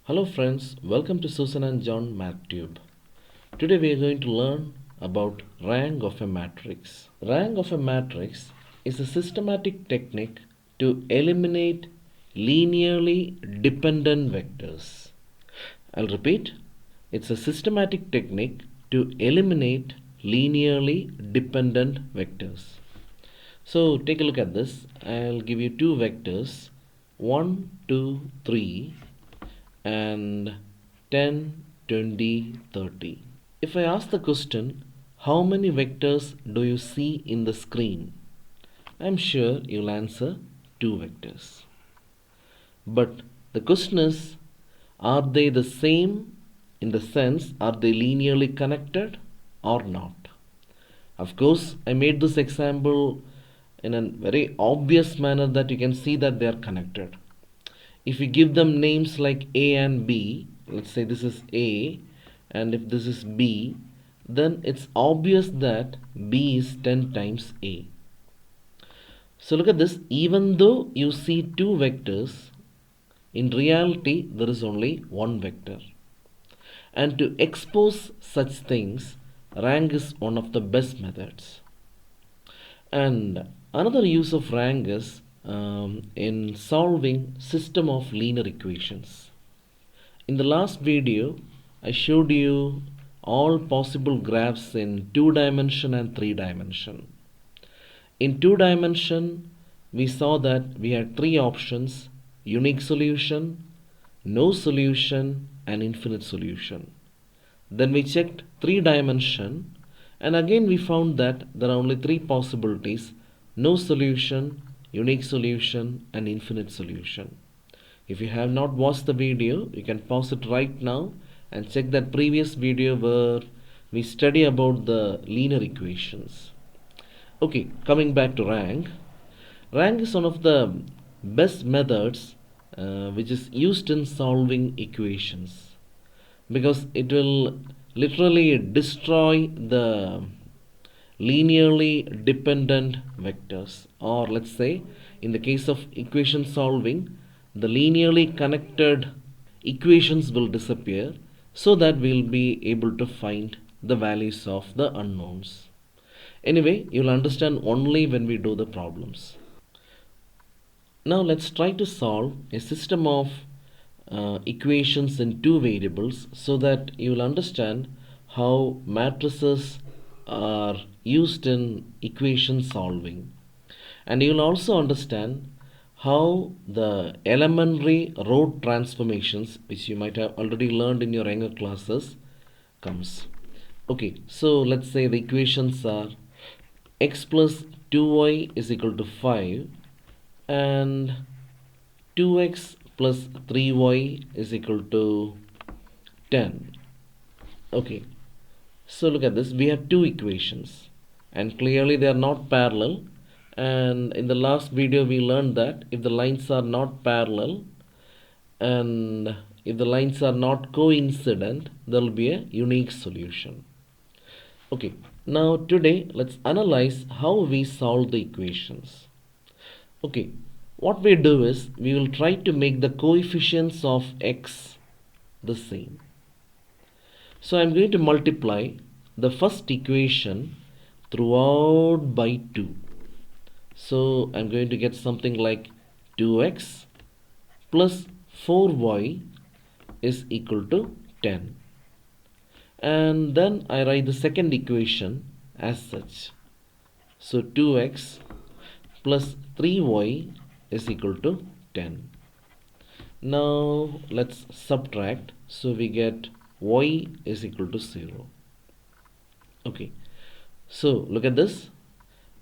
Hello friends, welcome to Susan and John MathTube. Today we are going to learn about rank of a matrix. Rank of a matrix is a systematic technique to eliminate linearly dependent vectors. I'll repeat, it's a systematic technique to eliminate linearly dependent vectors. So take a look at this. I'll give you two vectors 1, 2, 3 and 10, 20, 30. If I ask the question, how many vectors do you see in the screen? I'm sure you'll answer 2 vectors. But the question is, are they the same in the sense, are they linearly connected or not? Of course, I made this example in a very obvious manner that you can see that they are connected. If we give them names like A and B, let's say this is A and if this is B, then it's obvious that B is 10 times A. So look at this, even though you see two vectors, in reality there is only one vector. And to expose such things, rank is one of the best methods. And another use of rank is in solving system of linear equations. In the last video, I showed you all possible graphs in 2 dimension and 3 dimension. In 2 dimension, we saw that we had 3 options: unique solution, no solution, and infinite solution. Then we checked 3 dimension, and again we found that there are only 3 possibilities: no solution, unique solution, and infinite solution. If you have not watched the video, you can pause it right now and check that previous video where we study about the linear equations. Okay, coming back to rank. Rank is one of the best methods which is used in solving equations, because it will literally destroy the linearly dependent vectors, or let's say in the case of equation solving, the linearly connected equations will disappear, so that we'll be able to find the values of the unknowns. Anyway, you'll understand only when we do the problems. Now let's try to solve a system of equations in 2 variables, so that you will understand how matrices are used in equation solving, and you will also understand how the elementary row transformations, which you might have already learned in your younger classes, comes. Okay, so let's say the equations are x plus 2y is equal to 5 and 2x plus 3y is equal to 10. Okay, so look at this, we have 2 equations and clearly they are not parallel, and in the last video we learned that if the lines are not parallel and if the lines are not coincident, there will be a unique solution. Okay, now today let's analyze how we solve the equations. Okay, what we do is we will try to make the coefficients of x the same. So I'm going to multiply the first equation throughout by 2. So I'm going to get something like 2x plus 4y is equal to 10. And then I write the second equation as such. So 2x plus 3y is equal to 10. Now let's subtract. So we get y is equal to 0. Okay, so look at this.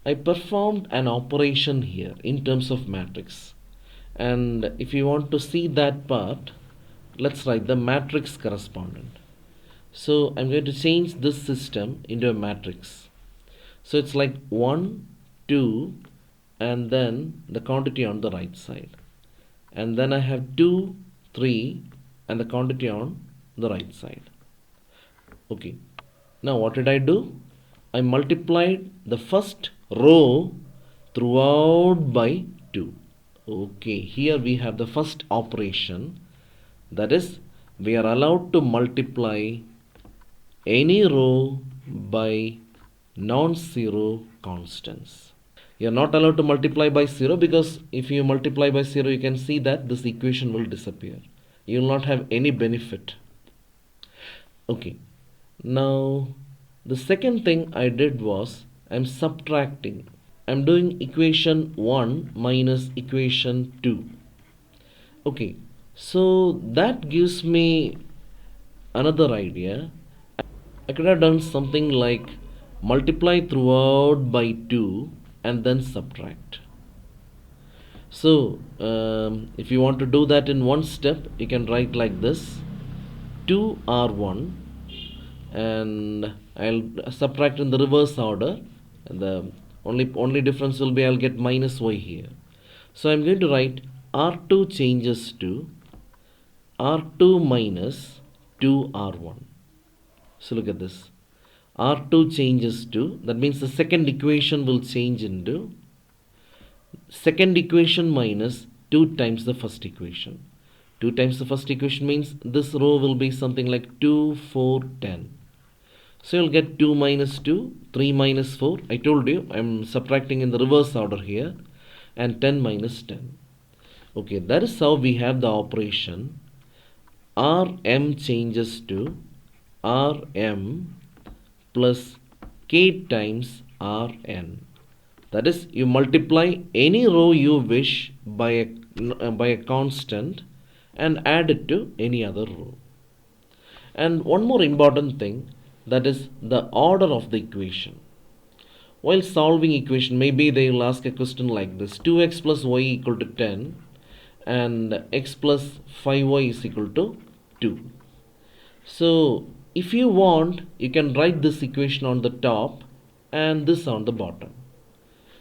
I performed an operation here in terms of matrix, and if you want to see that part, let's write the matrix correspondent. So I'm going to change this system into a matrix. So it's like 1, 2, and then the quantity on the right side, and then I have 2, 3, and the quantity on the right side. Okay, now what did I do? I multiplied the first row throughout by 2. Okay, here we have the first operation, that is we are allowed to multiply any row by non-zero constants. You are not allowed to multiply by 0, because if you multiply by 0, you can see that this equation will disappear. You will not have any benefit. Okay, now the second thing I did was I'm subtracting. I'm doing equation 1 minus equation 2. Okay, so that gives me another idea. I could have done something like multiply throughout by 2 and then subtract. So if you want to do that in one step, you can write like this: 2r1, and I'll subtract in the reverse order, and the only difference will be I'll get minus y here. So I'm going to write r2 changes to r2 minus 2r1. So look at this. R2 changes to, that means the second equation will change into second equation minus 2 times the first equation. 2 times the first equation means this row will be something like 2, 4, 10. So you'll get 2 minus 2, 3 minus 4. I told you I'm subtracting in the reverse order here. And 10 minus 10. Okay, that is how we have the operation Rm changes to Rm plus k times Rn. That is, you multiply any row you wish by a constant and add it to any other row. And one more important thing, that is the order of the equation. While solving equation, maybe they will ask a question like this: 2x plus y equal to 10 and x plus 5y is equal to 2. So if you want, you can write this equation on the top and this on the bottom.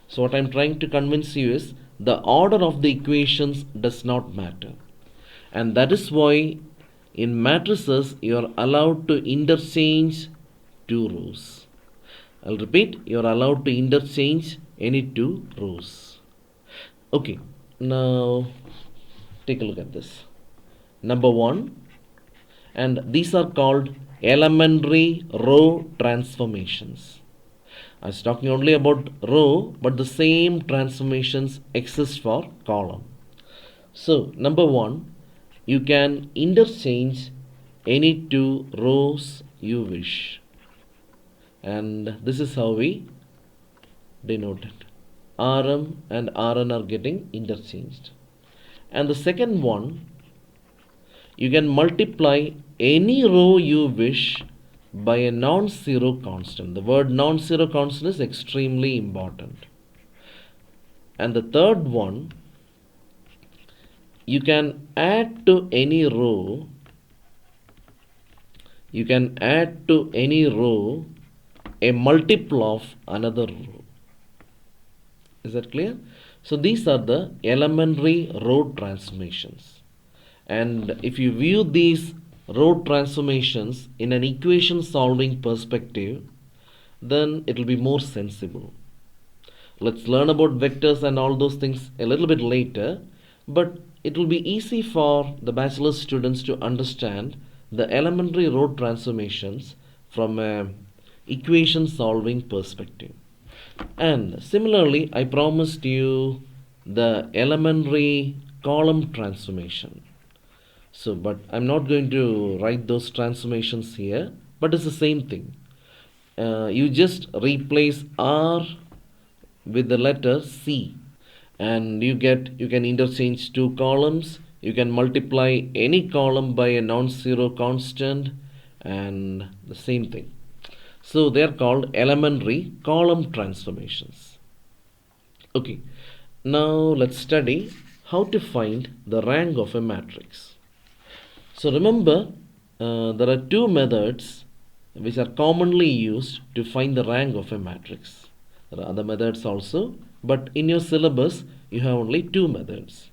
So what I'm trying to convince you is the order of the equations does not matter. And that is why in matrices you are allowed to interchange two rows. I'll repeat, you are allowed to interchange any two rows. Okay, now take a look at this. Number 1, and these are called elementary row transformations. I was talking only about row, but the same transformations exist for column. So number 1, you can interchange any two rows you wish, and this is how we denote it. Rm and Rn are getting interchanged. And the second one, you can multiply any row you wish by a non-zero constant. The word non-zero constant is extremely important. And the third one, you can add to any row, a multiple of another row. Is that clear? So these are the elementary row transformations. And if you view these row transformations in an equation solving perspective, then it will be more sensible. Let's learn about vectors and all those things a little bit later, but it will be easy for the bachelor students to understand the elementary row transformations from an equation solving perspective. And similarly, I promised you the elementary column transformation. So, but I'm not going to write those transformations here, but it's the same thing. You just replace R with the letter C, and you can interchange two columns. You can multiply any column by a non-zero constant, and the same thing. So they are called elementary column transformations. Okay, now let's study how to find the rank of a matrix. So remember, there are two methods which are commonly used to find the rank of a matrix. There are other methods also, but in your syllabus you have only two methods.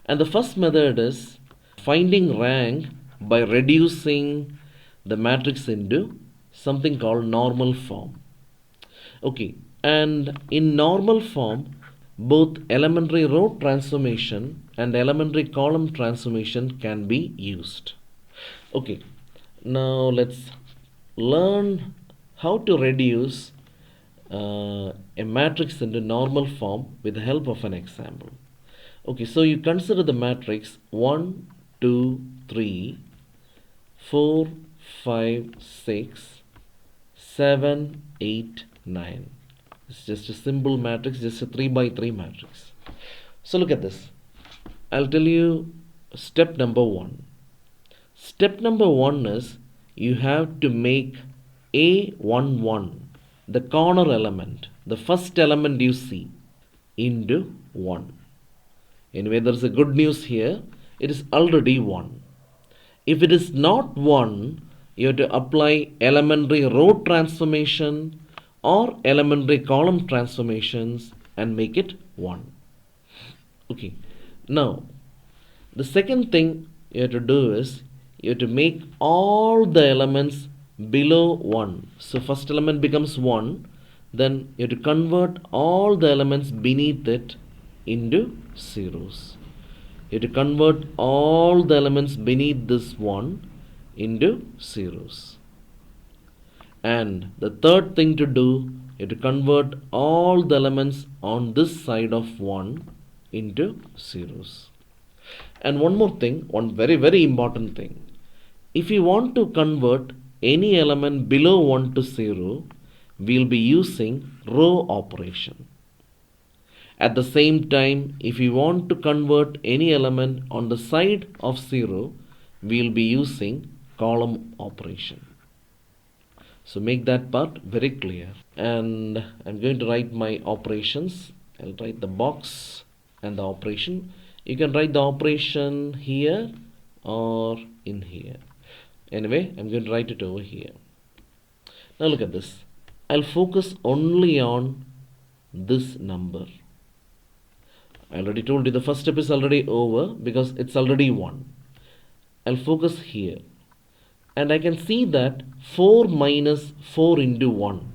And the first method is finding rank by reducing the matrix into something called normal form. Okay, and in normal form, both elementary row transformation and elementary column transformation can be used. Okay, now let's learn how to reduce a matrix into normal form with the help of an example. Okay, so you consider the matrix 1, 2, 3, 4, 5, 6, 7, 8, 9. It's just a simple matrix, just a 3 by 3 matrix. So look at this. I'll tell you step number 1. Step number 1 is you have to make A11, the corner element, the first element you see, into 1. Anyway, there's a good news here. It is already 1. If it is not 1, you have to apply elementary row transformation or elementary column transformations and make it 1. Okay. Now, the second thing you have to do is you have to make all the elements below 1. So first element becomes 1. Then you have to convert all the elements beneath it into zeros. You have to convert all the elements beneath this 1 into zeros. And the third thing to do, you have to convert all the elements on this side of 1 into zeros. And one more thing, one very important thing. If you want to convert any element below 1 to 0, we'll be using row operation. At the same time, if you want to convert any element on the side of 0, we'll be using column operation. So make that part very clear. And I'm going to write my operations. I'll write the box and the operation. You can write the operation here or in here. Anyway, I'm going to write it over here. Now look at this. I'll focus only on this number. I already told you the first step is already over because it's already 1. I'll focus here. And I can see that 4 minus 4 into 1.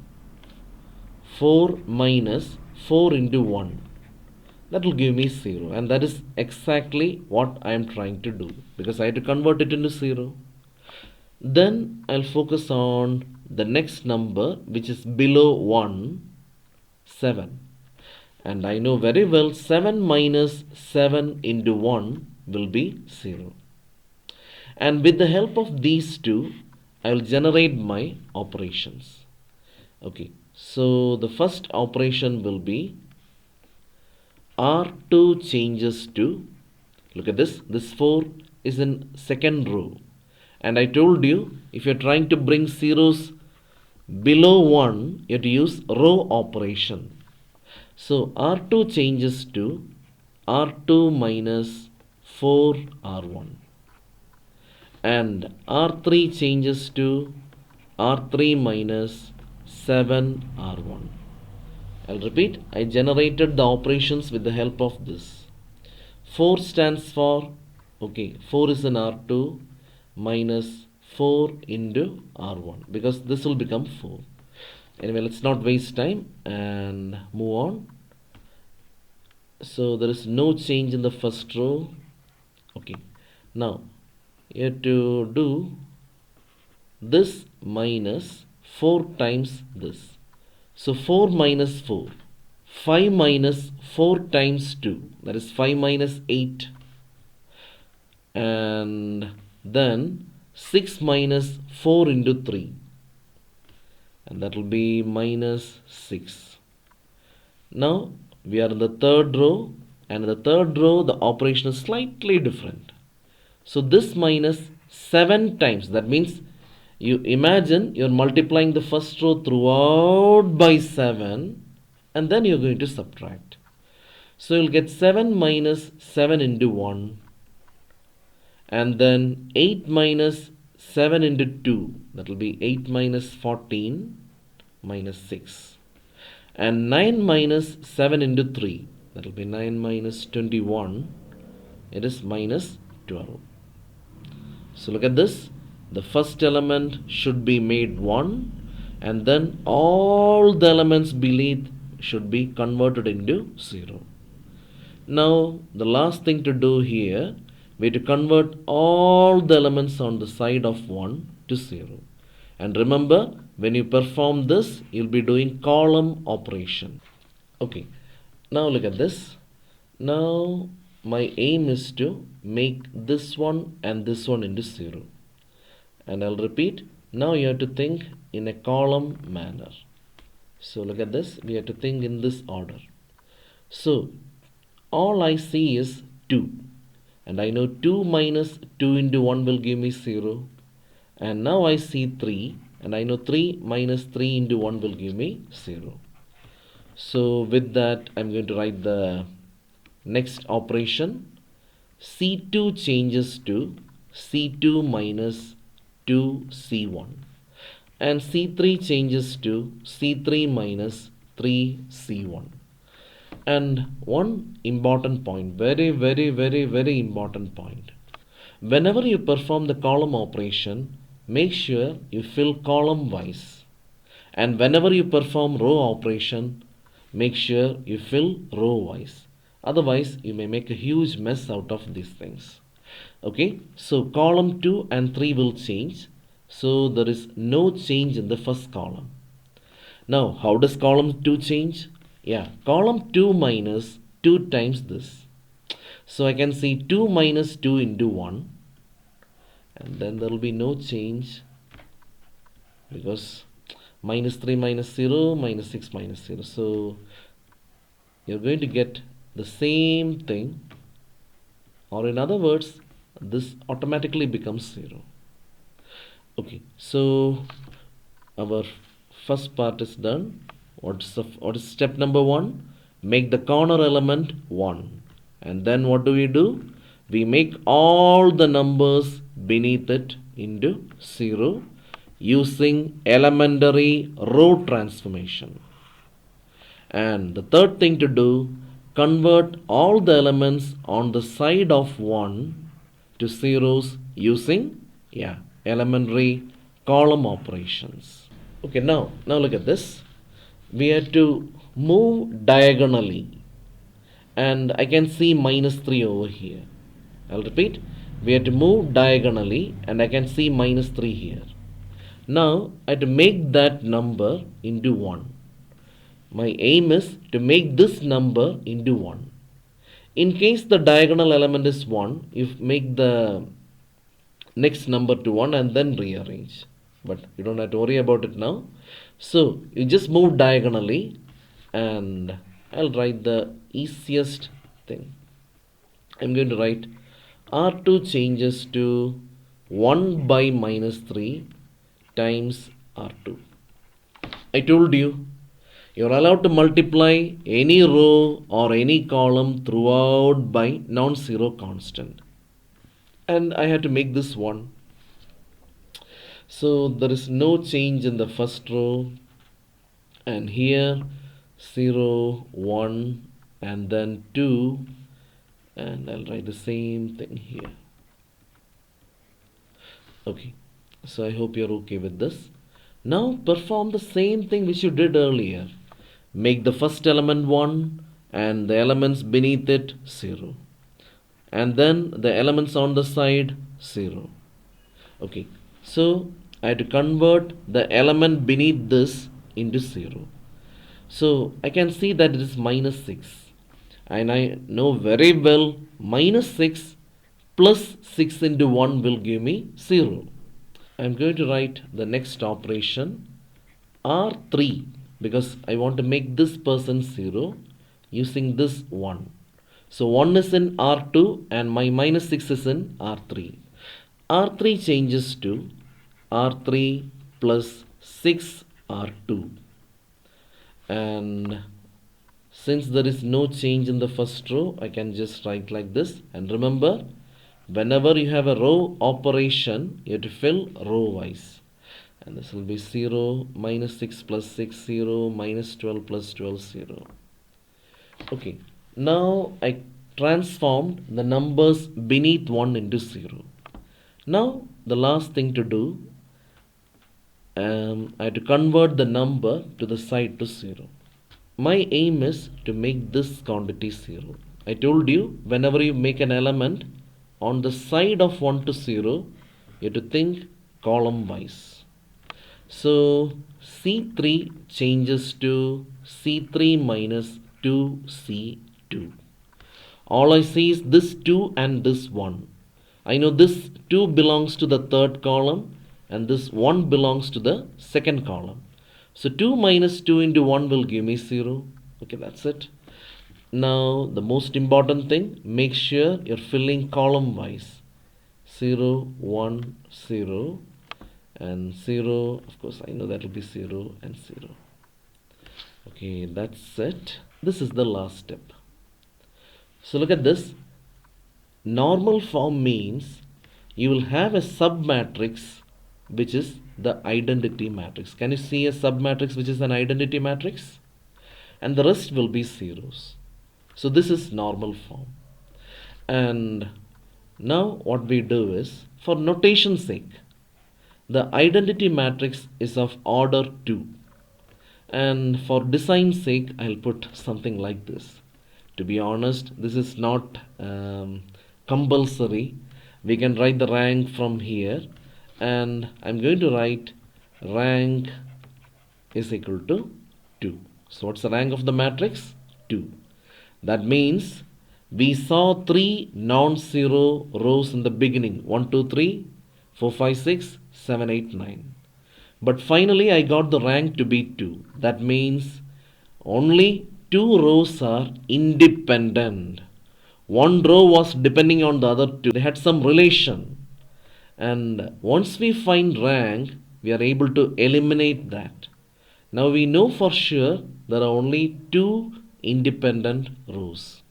4 minus 4 into 1. That will give me 0. And that is exactly what I am trying to do. Because I have to convert it into 0. Then I'll focus on the next number which is below 1. 7. And I know very well 7 minus 7 into 1 will be 0. And with the help of these two, I will generate my operations. Okay, so the first operation will be R2 changes to, look at this 4 is in second row. And I told you, if you're trying to bring zeros below 1, you have to use row operation. So R2 changes to R2 minus 4R1. And R3 changes to R3 minus 7R1. I'll repeat, I generated the operations with the help of this. 4 stands for, okay, 4 is in R2 minus 4 into R1 because this will become 4. Anyway, let's not waste time and move on. So there is no change in the first row. Okay, now you have to do this minus 4 times this. So 4 minus 4. 5 minus 4 times 2. That is 5 minus 8. And then 6 minus 4 into 3. And that will be minus 6. Now we are in the third row. And in the third row the operation is slightly different. So this minus 7 times, that means you imagine you're multiplying the first row throughout by 7 and then you're going to subtract. So you'll get 7 minus 7 into 1 and then 8 minus 7 into 2, that will be 8 minus 14 minus 6, and 9 minus 7 into 3, that will be 9 minus 21, it is minus 12. So look at this, the first element should be made 1 and then all the elements beneath should be converted into 0. Now the last thing to do here, we have to convert all the elements on the side of 1 to 0. And remember, when you perform this, you'll be doing column operation. Okay, now look at this. Now my aim is to make this one and this one into 0. And I'll repeat, now you have to think in a column manner. So look at this, we have to think in this order. So all I see is 2, and I know 2 minus 2 into 1 will give me 0. And now I see 3, and I know 3 minus 3 into 1 will give me 0. So with that, I'm going to write the next operation. C2 changes to C2 minus 2C1, and C3 changes to C3 minus 3C1. And one important point, very important point. Whenever you perform the column operation, make sure you fill column wise. And whenever you perform row operation, make sure you fill row wise. Otherwise, you may make a huge mess out of these things. Okay, so column 2 and 3 will change. So there is no change in the first column. Now, how does column 2 change? Yeah, column 2 minus 2 times this. So I can see 2 minus 2 into 1. And then there will be no change, because minus 3 minus 0, minus 6 minus 0. So you're going to get the same thing, or in other words, this automatically becomes 0. Okay, so our first part is done. What is step number 1? Make the corner element 1. And then what do? We make all the numbers beneath it into 0 using elementary row transformation. And the third thing to do, convert all the elements on the side of 1 to zeros using elementary column operations. Okay, now look at this. We have to move diagonally, and I can see minus 3 over here. I'll repeat, we have to move diagonally, and I can see minus 3 here. Now I have to make that number into 1. My aim is to make this number into 1. In case the diagonal element is 1, you make the next number to 1 and then rearrange. But you don't have to worry about it now. So you just move diagonally, and I'll write the easiest thing. I'm going to write R2 changes to 1 by minus 3 times R2. I told you, you're allowed to multiply any row or any column throughout by non-zero constant. And I had to make this 1. So there is no change in the first row, and here 0, 1, and then 2, and I'll write the same thing here. Okay, so I hope you're okay with this. Now perform the same thing which you did earlier. Make the first element 1 and the elements beneath it 0, and then the elements on the side 0. Okay, so I have to convert the element beneath this into 0. So I can see that it is minus 6, and I know very well minus 6 plus 6 into 1 will give me 0. I'm going to write the next operation, R3, because I want to make this person 0 using this 1. So 1 is in R2 and my minus 6 is in R3. R3 changes to R3 plus 6 R2. And since there is no change in the first row, I can just write like this. And remember, whenever you have a row operation, you have to fill row wise. And this will be 0, minus 6 plus 6, 0, minus 12 plus 12, 0. Okay, now I transformed the numbers beneath 1 into 0. Now the last thing to do, I have to convert the number to the side to 0. My aim is to make this quantity 0. I told you, whenever you make an element on the side of 1 to 0, you have to think column wise. So C3 changes to C3 minus 2C2. All I see is this 2 and this 1. I know this 2 belongs to the third column and this 1 belongs to the second column. So 2 minus 2 into 1 will give me 0. Okay, that's it. Now the most important thing, make sure you're filling column wise. 0, 1, 0 and 0. Of course, I know that will be 0 and 0. Okay, that's it. This is the last step. So look at this. Normal form means you will have a submatrix which is the identity matrix. Can you see a submatrix which is an identity matrix? And the rest will be zeros. So this is normal form. And now what we do is, for notation's sake, the identity matrix is of order 2. And for design's sake, I'll put something like this. To be honest, this is not compulsory. We can write the rank from here, and I'm going to write rank is equal to 2. So what's the rank of the matrix? 2. That means we saw 3 non-zero rows in the beginning. 1, 2, 3, 4, 5, 6, 7, 8, 9. But finally I got the rank to be 2. That means only 2 rows are independent. One row was depending on the other 2. They had some relation. And once we find rank, we are able to eliminate that. Now we know for sure there are only 2 independent rows.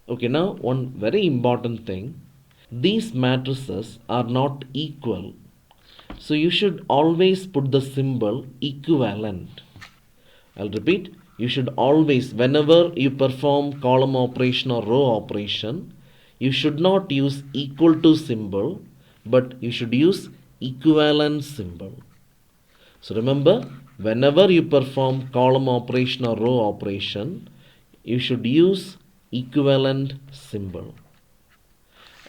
Okay, now one very important thing. These matrices are not equal. So you should always put the symbol equivalent. I'll repeat. You should always, whenever you perform column operation or row operation, you should not use equal to symbol, but you should use equivalent symbol. So remember, whenever you perform column operation or row operation, you should use equivalent symbol.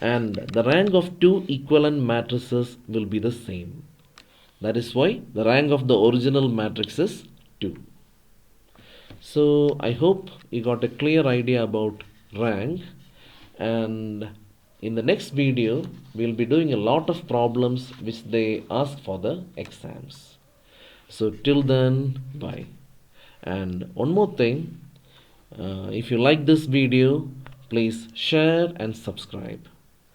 And the rank of 2 equivalent matrices will be the same. That is why the rank of the original matrix is 2. So I hope you got a clear idea about rank, and in the next video we'll be doing a lot of problems which they ask for the exams. So till then, bye. And one more thing, if you like this video, please share and subscribe.